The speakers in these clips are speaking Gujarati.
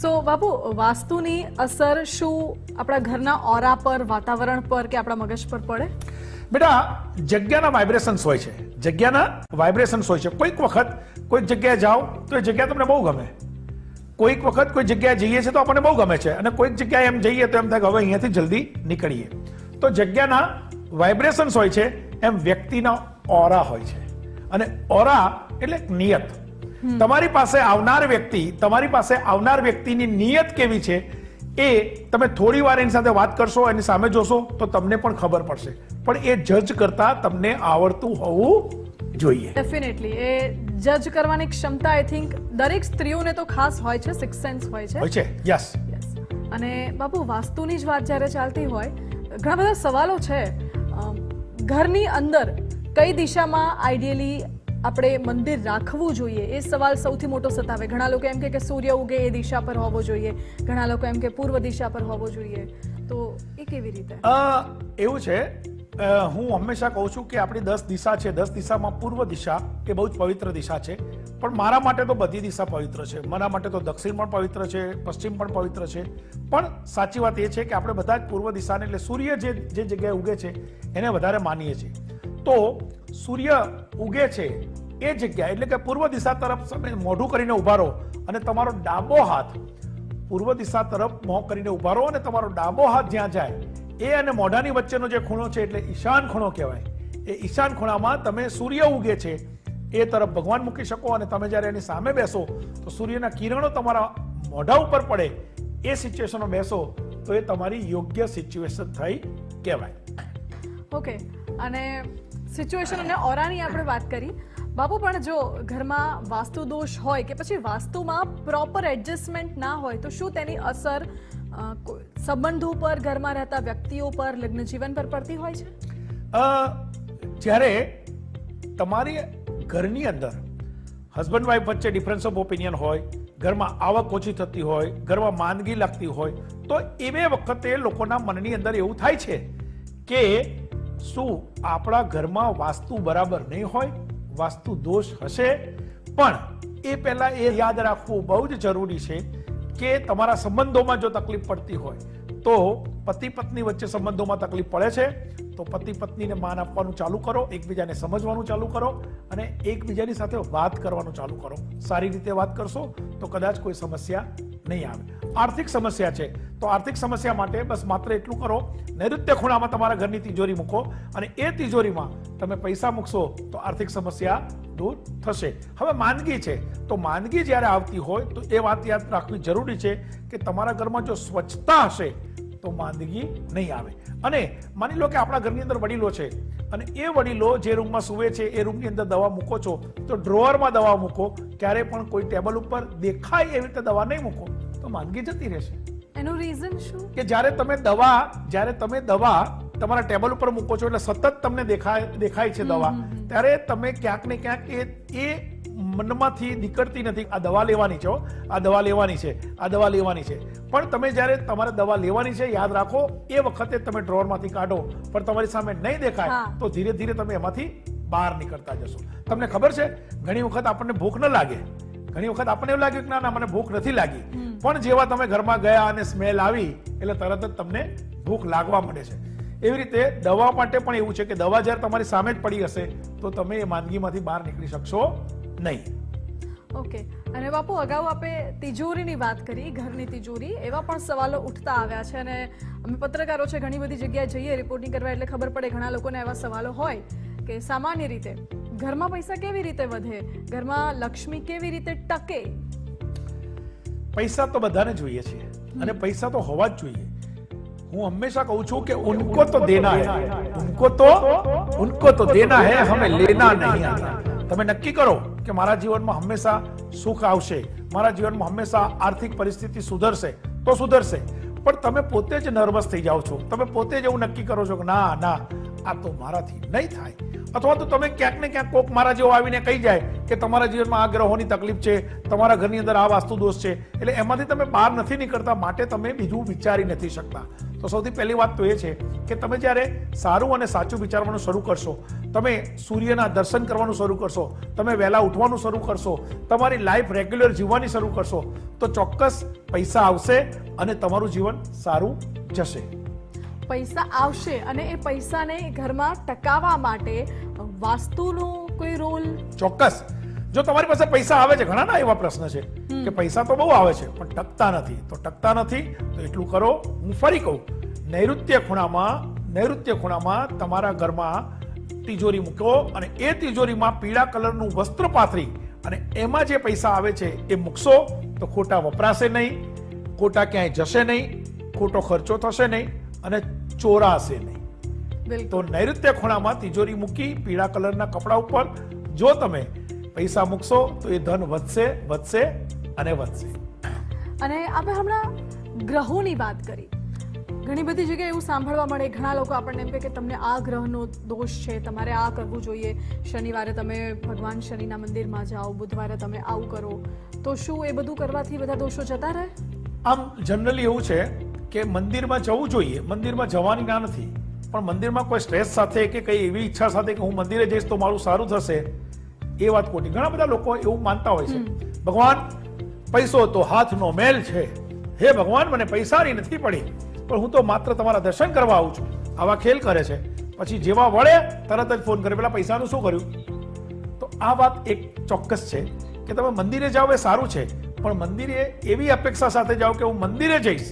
સો બાપુ, વાસ્તુની અસર શું આપણા ઘરના ઓરા પર, વાતાવરણ પર કે આપણા મગજ પર પડે? બેટા, જગ્યાના વાઇબ્રેશન્સ હોય છે, જગ્યાના વાઇબ્રેશન્સ હોય છે. કોઈક વખત કોઈક જગ્યાએ જાઓ તો એ જગ્યા તમને બહુ ગમે, કોઈક વખત કોઈ જગ્યાએ જઈએ છીએ તો આપણને બહુ ગમે છે, અને કોઈક જગ્યાએ એમ જઈએ તો એમ થાય કે હવે અહીંયાથી જલ્દી નીકળીએ. તો જગ્યાના વાઇબ્રેશન્સ હોય છે, એમ વ્યક્તિના ઓરા હોય છે. અને ઓરા એટલે નિયત. તમારી પાસે આવનાર વ્યક્તિની નિયત કેવી છે એ તમે થોડી વાર એની સાથે વાત કરશો, એની સામે જોશો તો તમને પણ ખબર પડશે. પણ એ જજ કરતા તમને આવડતું હોવું જોઈએ. ડેફિનેટલી એ જજ કરવાની ક્ષમતા આઈ થિંક દરેક સ્ત્રીઓને તો ખાસ હોય છે, સિક્સ સેન્સ હોય છે. યસ. અને બાપુ, વાસ્તુની જ વાત જ્યારે ચાલતી હોય, ઘણા બધા સવાલો છે. ઘરની અંદર કઈ દિશામાં આઈડિયલી આપણે મંદિર રાખવું જોઈએ, એ સવાલ સૌથી મોટો સતાવે. ઘણા લોકો એમ કે સૂર્ય ઉગે એ દિશા પર હોવો જોઈએ, ઘણા લોકો એમ કે પૂર્વ દિશા પર હોવો જોઈએ. તો એ કેવી રીતે? એવું છે, હું હંમેશા કહું છું કે આપણી 10 દિશા છે, 10 દિશામાં પૂર્વ દિશા એ બહુ જ પવિત્ર દિશા છે. પણ મારા માટે તો બધી દિશા પવિત્ર છે. મારા માટે તો દક્ષિણ પણ પવિત્ર છે, પશ્ચિમ પણ પવિત્ર છે. પણ સાચી વાત એ છે કે આપણે બધા જ પૂર્વ દિશાને, એટલે સૂર્ય જે જગ્યાએ ઉગે છે એને વધારે માનીએ છીએ. તો સૂર્ય ઉગે છે એ જગ્યા એટલે કે પૂર્વ દિશા તરફ તમે મોઢું કરીને ઉભા રહો, અને તમારો ડાબો હાથ પૂર્વ દિશા તરફ મોં કરીને ઉભા રહો, અને તમારો ડાબો હાથ જ્યાં જાય એ અને મોઢાની વચ્ચેનો જે ખૂણો છે એટલે ઈશાન ખૂણો કહેવાય. એ ઈશાન ખૂણામાં તમે સૂર્ય ઉગે છે એ તરફ ભગવાન મૂકી શકો, અને તમે જ્યારે એની સામે બેસો તો સૂર્યના કિરણો તમારા મોઢા ઉપર પડે એ સિચ્યુએશનમાં બેસો તો એ તમારી યોગ્ય સિચ્યુએશન થઈ કહેવાય. ઓકે, અને સિચ્યુએશન અને ઓરાની આપણે વાત કરી બાપુ, પણ જો ઘરમાં વાસ્તુ દોષ હોય કે પછી વાસ્તુમાં પ્રોપર એડજસ્ટમેન્ટ ના હોય તો શું તેની અસર સંબંધો પર, ઘરમાં રહેતા વ્યક્તિઓ પર, લગ્ન જીવન પર પડતી હોય છે? જ્યારે તમારી ઘરની અંદર હસબન્ડ વાઈફ વચ્ચે ડિફરન્સ ઓફ ઓપિનિયન હોય, ઘરમાં આવક ઓછી થતી હોય, ઘરમાં માંદગી લાગતી હોય, તો એવે વખતે લોકોના મનની અંદર એવું થાય છે કે શું આપણા ઘરમાં વાસ્તુ બરાબર નહીં હોય, વાસ્તુ દોષ હશે. પણ એ પહેલા એ યાદ રાખવું બહુ જ જરૂરી છે કે તમારા સંબંધોમાં જો તકલીફ પડતી હોય તો પતિ પત્ની વચ્ચે સંબંધોમાં તકલીફ પડે છે તો પતિ પત્નીને માન આપવાનું ચાલુ કરો, એકબીજાને સમજવાનું ચાલુ કરો, અને એકબીજાની સાથે વાત કરવાનું ચાલુ કરો. સારી રીતે વાત કરશો તો કદાચ કોઈ સમસ્યા નહીં આવે. આર્થિક સમસ્યા છે તો આર્થિક સમસ્યા માટે બસ માત્ર એટલું કરો, નૈઋત્ય ખૂણામાં તમારા ઘરની તિજોરી મૂકો, અને એ તિજોરીમાં તમે પૈસા મૂકશો તો આર્થિક સમસ્યા દૂર થશે. હવે માંદગી છે તો માંદગી જ્યારે આવતી હોય તો એ વાત યાદ રાખવી જરૂરી છે કે તમારા ઘરમાં જો સ્વચ્છતા હશે તો માંદગી નહીં આવે. અને માની લો કે આપણા ઘરની અંદર વડીલો છે, અને એ વડીલો જે રૂમમાં સૂવે છે એ રૂમની અંદર દવા મૂકો છો તો ડ્રોવરમાં દવા મૂકો, ક્યારે પણ કોઈ ટેબલ ઉપર દેખાય એવી રીતે દવા નહીં મૂકો તો માંદગી જતી રહેશે. એનું રીઝન શું? કે જ્યારે તમે દવા તમારા ટેબલ ઉપર મૂકો છો એટલે સતત તમને દેખાય છે દવા, ત્યારે તમે ક્યાંક ને ક્યાંક એ મનમાંથી નીકળતી નથી. આ દવા લેવાની છે, આ દવા લેવાની છે, આ દવા લેવાની છે. પણ તમે જ્યારે તમારે દવા લેવાની છે યાદ રાખો, એ વખતે તમે ડ્રોવરમાંથી કાઢો, પણ તમારી સામે નહીં દેખાય તો ધીરે ધીરે તમે એમાંથી બહાર નીકળતા જશો. તમને ખબર છે, ઘણી વખત આપણને ભૂખ ન લાગે, ઘણી વખત આપણને એવું લાગ્યું કે ના મને ભૂખ નથી લાગી, પણ જેવા તમે ઘરમાં ગયા અને સ્મેલ આવી એટલે તરત જ તમને ભૂખ લાગવા માંડે છે. એવી રીતે દવા માટે પણ એવું છે કે દવા જ્યારે તમારી સામે જ પડી હશે તો તમે એ માંદગીમાંથી બહાર નીકળી શકશો નહીં. ઓકે, અને બાપુ અગાઉ આપણે તિજોરીની વાત કરી, ઘરની તિજોરી, એવા પણ સવાલો ઉઠતા આવ્યા છે, અને અમે પત્રકારો છે, ઘણી બધી જગ્યાએ જઈએ રિપોર્ટિંગ કરવા એટલે ખબર પડે ઘણા લોકોને એવા સવાલો હોય કે સામાન્ય રીતે ઘરમાં પૈસા કેવી રીતે વધે, ઘરમાં લક્ષ્મી કેવી રીતે ટકે? પૈસા તો બધાને જોઈએ છે, અને પૈસા તો હોવા જ જોઈએ. હું હંમેશા કહું છું કે ઉनको તો દેના है, उनको तो देना है, हमें लेना नहीं आता. તમે નક્કી કરો કે મારા જીવનમાં હંમેશા સુખ આવશે, મારા જીવનમાં હંમેશા આર્થિક પરિસ્થિતિ સુધરશે તો સુધરશે. પણ તમે પોતે જ નર્વસ થઈ જાઓ છો, તમે પોતે જ એવું નક્કી કરો છો કે ના ના આ તો મારાથી નહીં થાય, અથવા તો તમે ક્યાંક ને ક્યાંક કોક મારા જેવો આવીને કહી જાય કે તમારા જીવનમાં આ ગ્રહોની તકલીફ છે, તમારા ઘરની અંદર આ વાસ્તુ દોષ છે, એટલે એમાંથી તમે બહાર નથી નીકળતા, માટે તમે બીજું વિચારી નથી શકતા. તો સૌથી પહેલી વાત તો એ છે કે તમે જ્યારે સારું અને સાચું વિચારવાનું શરૂ કરશો, તમે સૂર્યના દર્શન કરવાનું શરૂ કરશો, તમે વહેલા ઉઠવાનું શરૂ કરશો, તમારી લાઈફ રેગ્યુલર જીવવાની શરૂ કરશો, તો ચોક્કસ પૈસા આવશે અને તમારું જીવન સારું જશે. પૈસા આવશે અને એ પૈસાને ઘરમાં ટકાવવા માટે વાસ્તુનો કોઈ રોલ? ચોક્કસ. જો તમારી પાસે પૈસા આવે છે, ઘણાના એવા પ્રશ્ન છે કે પૈસા તો બહુ આવે છે પણ ટકતા નથી. તો ટકતા નથી તો એટલું કરો, હું ફરી કહું, નૈઋત્ય ખૂણામાં તમારા ઘરમાં તિજોરી મૂકો અને એ તિજોરીમાં પીળા કલરનું વસ્ત્ર પાથરી અને એમાં જે પૈસા આવે છે એ મૂકશો તો ખોટા વપરાશે નહીં, ખોટા ક્યાંય જશે નહીં, ખોટો ખર્ચો થશે નહીં અને ચોરાશે નહીં. તો નૈઋત્ય ખૂણામાં તિજોરી મૂકી પીળા કલરના કપડા ઉપર જો તમે પૈસા મૂકશો તો એ ધન વધશે વધશે અને વધશે. અને આપણે હમણાં ગ્રહોની વાત કરી. ઘણી બધી જગ્યાએ એવું સાંભળવા મળે, ઘણા લોકો આપણને એમ કહે કે તમને આ ગ્રહનો દોષ છે, તમારે આ કરવું જોઈએ, શનિવારે તમે ભગવાન શનિના મંદિરમાં જાઓ, બુધવારે તમે આવું કરો. તો શું એ બધું કરવાથી બધા દોષો જતા રહે? આમ જનરલી એવું છે કે મંદિરમાં જવું જોઈએ, મંદિરમાં જવાની ના નથી, પણ મંદિરમાં કોઈ સ્ટ્રેસ સાથે કે કઈ એવી ઈચ્છા સાથે કે હું મંદિરે જઈશ તો મારું સારું થશે, એ વાત ખોટી. ઘણા બધા લોકો એવું માનતા હોય છે, ભગવાન પૈસો તો હાથનો મેલ છે, હે ભગવાન મને પૈસાની નથી પડી પણ હું તો માત્ર તમારા દર્શન કરવા આવું છું. આવા ખેલ કરે છે. પછી જેવા વળે તરત જ ફોન કરે, પેલા પૈસાનું શું કર્યું? તો આ વાત એક ચોક્કસ છે કે તમે મંદિરે જાઓ એ સારું છે, પણ મંદિરે એવી અપેક્ષા સાથે જાઓ કે હું મંદિરે જઈશ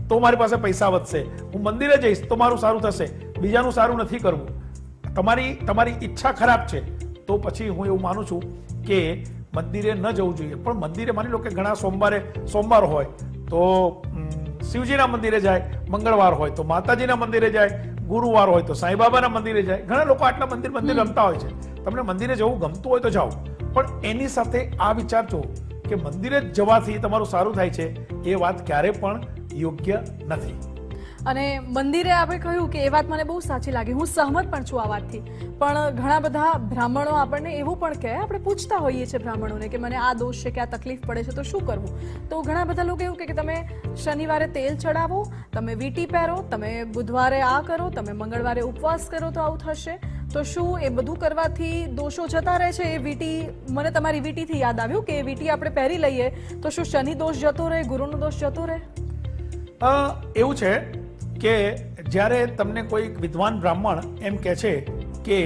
તો મારી પાસે પૈસા વધશે, હું મંદિરે જઈશ તો મારું સારું થશે, બીજાનું સારું નથી કરવું. તમારી ઈચ્છા ખરાબ છે તો પછી હું એવું માનું છું કે મંદિરે ન જવું જોઈએ. પણ મંદિરે માની લો કે ઘણા સોમવાર હોય તો શિવજીના મંદિરે જાય, મંગળવાર હોય તો માતાજીના મંદિરે જાય, ગુરુવાર હોય તો સાંઈબાબાના મંદિરે જાય. ઘણા લોકો આટલા મંદિર રમતા હોય છે. તમને મંદિરે જવું ગમતું હોય તો જાઓ, પણ એની સાથે આ વિચારજો કે મંદિરે જ જવાથી તમારું સારું થાય છે, એ વાત ક્યારે પણ યોગ્ય નથી. અને મંદિરે આપણે કહ્યું કે એ વાત મને બહુ સાચી લાગી, હું સહમત પણ છું આ વાતથી. પણ ઘણા બધા બ્રાહ્મણો આપણને એવું પણ કહે, આપણે પૂછતા હોઈએ છીએ બ્રાહ્મણોને કે મને આ દોષ છે કે આ તકલીફ પડે છે તો શું કરવું? તો ઘણા બધા લોકો એવું કહે કે તમે શનિવારે તેલ ચડાવો, તમે વીંટી પહેરો, તમે બુધવારે આ કરો, તમે મંગળવારે ઉપવાસ કરો તો આવું થશે. તો શું એ બધું કરવાથી દોષો જતા રહે છે? એ વીંટી, મને તમારી વીંટીથી યાદ આવ્યું કે વીંટી આપણે પહેરી લઈએ તો શું શનિ દોષ જતો રહે, ગુરુનો દોષ જતો રહે? એવું છે કે જ્યારે તમને કોઈ વિદ્વાન બ્રાહ્મણ એમ કહે છે કે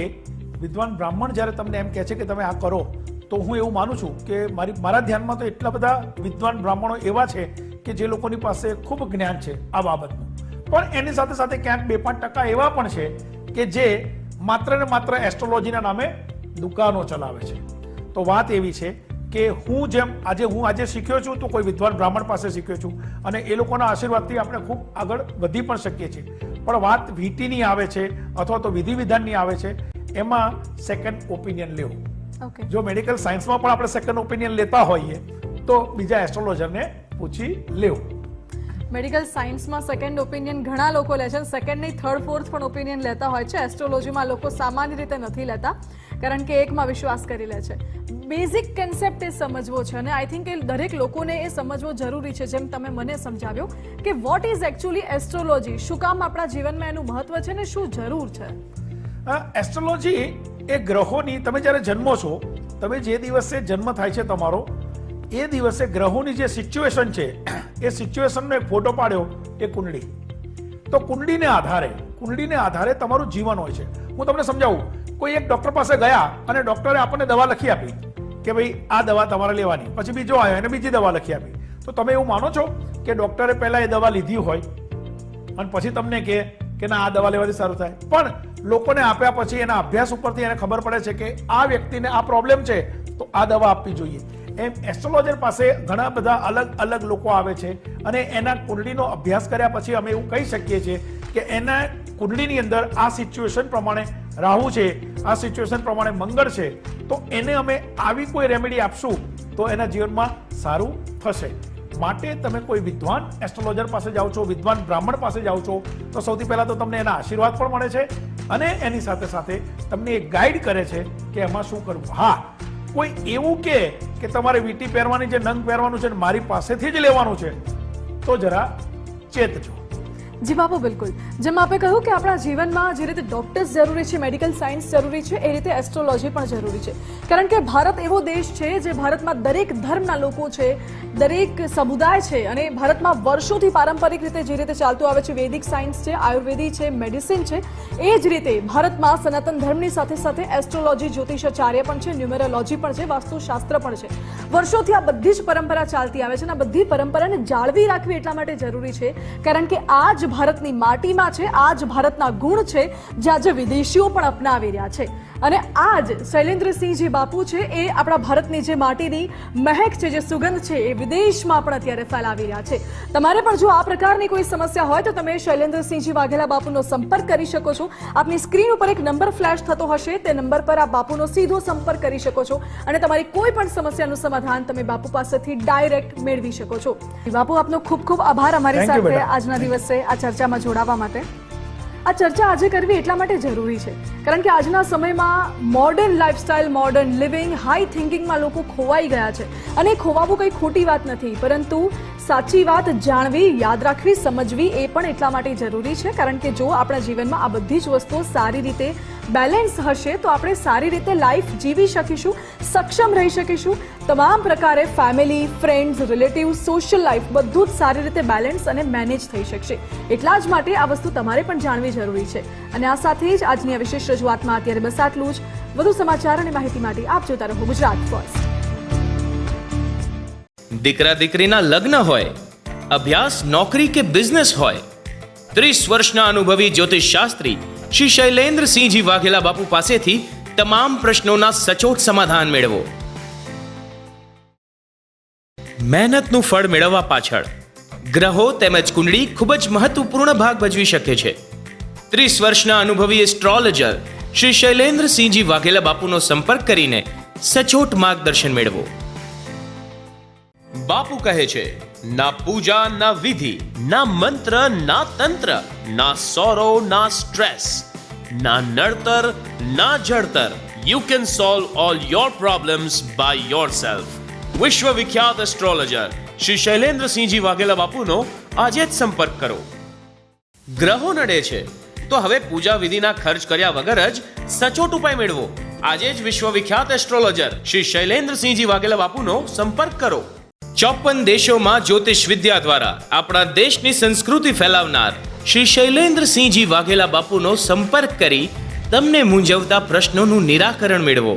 જ્યારે તમને એમ કહે છે કે તમે આ કરો, તો હું એવું માનું છું કે મારા ધ્યાનમાં તો એટલા બધા વિદ્વાન બ્રાહ્મણો એવા છે કે જે લોકોની પાસે ખૂબ જ્ઞાન છે આ બાબતનું, પણ એની સાથે સાથે ક્યાંક 2-5% એવા પણ છે કે જે માત્ર ને માત્ર એસ્ટ્રોલોજીના નામે દુકાનો ચલાવે છે. તો વાત એવી છે કે હું આજે શીખ્યો છું તો કોઈ વિદ્વાન બ્રાહ્મણ પાસે શીખ્યો છું અને એ લોકોના આશીર્વાદથી આપણે ખૂબ આગળ વધી પણ શકીએ છીએ. પણ વાત વીંટીની આવે છે અથવા તો વિધિ વિધાનની આવે છે, એમાં સેકન્ડ ઓપિનિયન લેવું. જો મેડિકલ સાયન્સમાં પણ આપણે સેકન્ડ ઓપિનિયન લેતા હોઈએ તો બીજા એસ્ટ્રોલોજરને પૂછી લેવું. મેડિકલ સાયન્સમાં સેકન્ડ ઓપિનિયન ઘણા લોકો લે છે, સેકન્ડ નહીં થર્ડ ફોર્થ પણ ઓપિનિયન લેતા હોય છે. એસ્ટ્રોલોજીમાં લોકો સામાન્ય રીતે નથી લેતા કારણ કે એકમાં વિશ્વાસ કરી લે છે. બેઝિક કન્સેપ્ટ એ સમજવો છે અને આઈ થિંક કે દરેક લોકોને એ સમજવો જરૂરી છે. જેમ તમે મને સમજાવ્યો કે વોટ ઇઝ એકચ્યુઅલી એસ્ટ્રોલોજી, શું કામ આપણા જીવનમાં એનું મહત્વ છે ને શું જરૂર છે? એસ્ટ્રોલોજી એ ગ્રહોની, તમે જ્યારે જન્મો છો, તમે જે દિવસે જન્મ થાય છે તમારો, એ દિવસે ગ્રહોની જે સિચ્યુએશન છે એ સિચ્યુએશનનો એક ફોટો પાડ્યો, એ કુંડળી. તો કુંડળીને આધારે તમારું જીવન હોય છે. હું તમને સમજાવું, કોઈ એક ડોક્ટર પાસે ગયા અને ડોક્ટરે આપણને દવા લખી આપી કે ભાઈ આ દવા તમારે લેવાની, પછી બીજો આવ્યો અને બીજી દવા લખી આપી. તો તમે એવું માનો છો કે ડોક્ટરે પહેલા એ દવા લીધી હોય અને પછી તમને કે ના આ દવા લેવાથી સારું થાય? પણ લોકોને આપ્યા પછી એના અભ્યાસ ઉપરથી એને ખબર પડે છે કે આ વ્યક્તિને આ પ્રોબ્લેમ છે તો આ દવા આપવી જોઈએ. એમ એસ્ટ્રોલોજર પાસે ઘણા બધા અલગ લોકો આવે છે અને એના કુંડળીનો અભ્યાસ કર્યા પછી અમે એવું કહી શકીએ છીએ કે એના કુંડળીની અંદર આ સિચ્યુએશન પ્રમાણે રાહુ છે, આ સિચ્યુએશન પ્રમાણે મંગળ છે, તો એને અમે આવી કોઈ રેમેડી આપશું તો એના જીવનમાં સારું થશે. માટે તમે કોઈ વિદ્વાન એસ્ટ્રોલોજર પાસે જાઓ છો, વિદ્વાન બ્રાહ્મણ પાસે જાઓ છો, તો સૌથી પહેલા તો તમને એના આશીર્વાદ પણ મળે છે અને એની સાથે સાથે તમને એક ગાઈડ કરે છે કે એમાં શું કરવું. હા, કોઈ એવું કે તમારે વીંટી પહેરવાની છે, નંગ પહેરવાનું છે, મારી પાસેથી જ લેવાનું છે, તો જરા ચેતજો. જી બાપુ, બિલકુલ. જેમ આપે કહ્યું કે આપણા જીવનમાં જે રીતે ડોક્ટર્સ જરૂરી છે, મેડિકલ સાયન્સ જરૂરી છે, એ રીતે એસ્ટ્રોલોજી પણ જરૂરી છે. કારણ કે ભારત એવો દેશ છે જે ભારતમાં દરેક ધર્મના લોકો છે, દરેક સમુદાય છે, અને ભારતમાં વર્ષોથી પારંપરિક રીતે જે રીતે ચાલતું આવે છે, વૈદિક સાયન્સ છે, આયુર્વેદિક છે, મેડિસિન છે, એ જ રીતે ભારતમાં સનાતન ધર્મની સાથે સાથે એસ્ટ્રોલોજી, જ્યોતિષાચાર્ય પણ છે, ન્યુમેરોલોજી પણ છે, વાસ્તુશાસ્ત્ર પણ છે. વર્ષોથી આ બધી જ પરંપરા ચાલતી આવે છે અને આ બધી પરંપરાને જાળવી રાખવી એટલા માટે જરૂરી છે કારણ કે આ જ ભારતની માટીમાં છે, આ જ ભારતના ગુણ છે, જે આજે વિદેશીઓ પણ અપનાવી રહ્યા છે. અને આ જ શૈલેન્દ્રસિંહજી બાપુ છે, એ આપણા ભારતની જે માટીની મહેક છે, જે સુગંધ છે, એ વિદેશમાં પણ અત્યારે ફેલાવી રહ્યા છે. તમારે પણ જો આ પ્રકારની કોઈ સમસ્યા હોય તો તમે શૈલેન્દ્રસિંહજી વાઘેલા બાપુનો સંપર્ક કરી શકો છો. આપની સ્ક્રીન ઉપર એક નંબર ફ્લેશ થતો હશે, તે નંબર પર આપ બાપુનો સીધો સંપર્ક કરી શકો છો અને તમારી કોઈ પણ સમસ્યાનું સમાધાન તમે બાપુ પાસેથી ડાયરેક્ટ મેળવી શકો છો. બાપુ, આપનો ખૂબ ખૂબ આભાર અમારી Thank you, સાથે madam. આજના દિવસે આ ચર્ચામાં જોડાવા માટે. આ ચર્ચા આજે કરવી એટલા માટે જરૂરી છે કારણ કે આજના સમયમાં modern lifestyle, modern living, high થિંકિંગમાં લોકો ખોવાઈ ગયા છે. અને ખોવાવું કંઈ ખોટી વાત નથી, પરંતુ સાચી વાત જાણવી, યાદ રાખવી, સમજવી એ પણ એટલા માટે જરૂરી છે કારણ કે જો આપણા જીવનમાં આ બધી જ વસ્તુઓ સારી રીતે બેલેન્સ હશે તો આપણે સારી રીતે લાઈફ જીવી શકીશું, સક્ષમ રહી શકીશું. તમામ પ્રકારે family, friends, relative, social life બધું જ સારી રીતે બેલેન્સ અને મેનેજ થઈ શકશે. એટલા જ માટે આ વસ્તુ તમારે પણ જાણવી જરૂરી છે. અને આ સાથે જ આજની આ વિશેષ રજૂઆતમાં અત્યારે બસ આટલું જ. વધુ સમાચાર અને માહિતી માટે આપ જોતા રહો ગુજરાત ફર્સ્ટ. દીકરા દીકરીના લગ્ન હોય, અભ્યાસ, નોકરી કે બિઝનેસ હોય, 30 વર્ષના અનુભવી જ્યોતિષ શાસ્ત્રી શ્રી શૈલેન્દ્રસિંહજી વાઘેલા બાપુ પાસેથી તમામ પ્રશ્નોના સચોટ સમાધાન મેળવો. મહેનતનું ફળ મેળવવા પાછળ ગ્રહો તેમજ કુંડળી ખૂબ જ મહત્વપૂર્ણ ભાગ ભજવી શકે છે. 30 વર્ષના અનુભવી એસ્ટ્રોલોજર શ્રી શૈલેન્દ્રસિંહજી વાઘેલા બાપુનો સંપર્ક કરીને સચોટ માર્ગદર્શન મેળવો. બાપુ કહે છે, ના પૂજા, ના વિધિ, ના મંત્ર, ના તંત્ર, ના સોરો, ના સ્ટ્રેસ, ના નડતર, ના જળતર. You can solve all your problems by yourself. વિશ્વ વિખ્યાત એસ્ટ્રોલોજર શ્રી શૈલેન્દ્રસિંહજી વાઘેલા બાપુનો આજે જ સંપર્ક કરો. ગ્રહો નડે છે તો હવે પૂજા વિધિના ખર્ચ કર્યા વગર જ સચોટ ઉપાય મેળવો. આજે જ વિશ્વ વિખ્યાત એસ્ટ્રોલોજર શ્રી શૈલેન્દ્રસિંહજી વાઘેલા બાપુનો સંપર્ક કરો. 54 દેશોમાં જ્યોતિષ વિદ્યા દ્વારા આપણા દેશની સંસ્કૃતિ ફેલાવનાર શ્રી શૈલેન્દ્રસિંહજી વાઘેલા બાપુનો સંપર્ક કરી તમને મૂંઝવતા પ્રશ્નોનું નિરાકરણ મેળવો.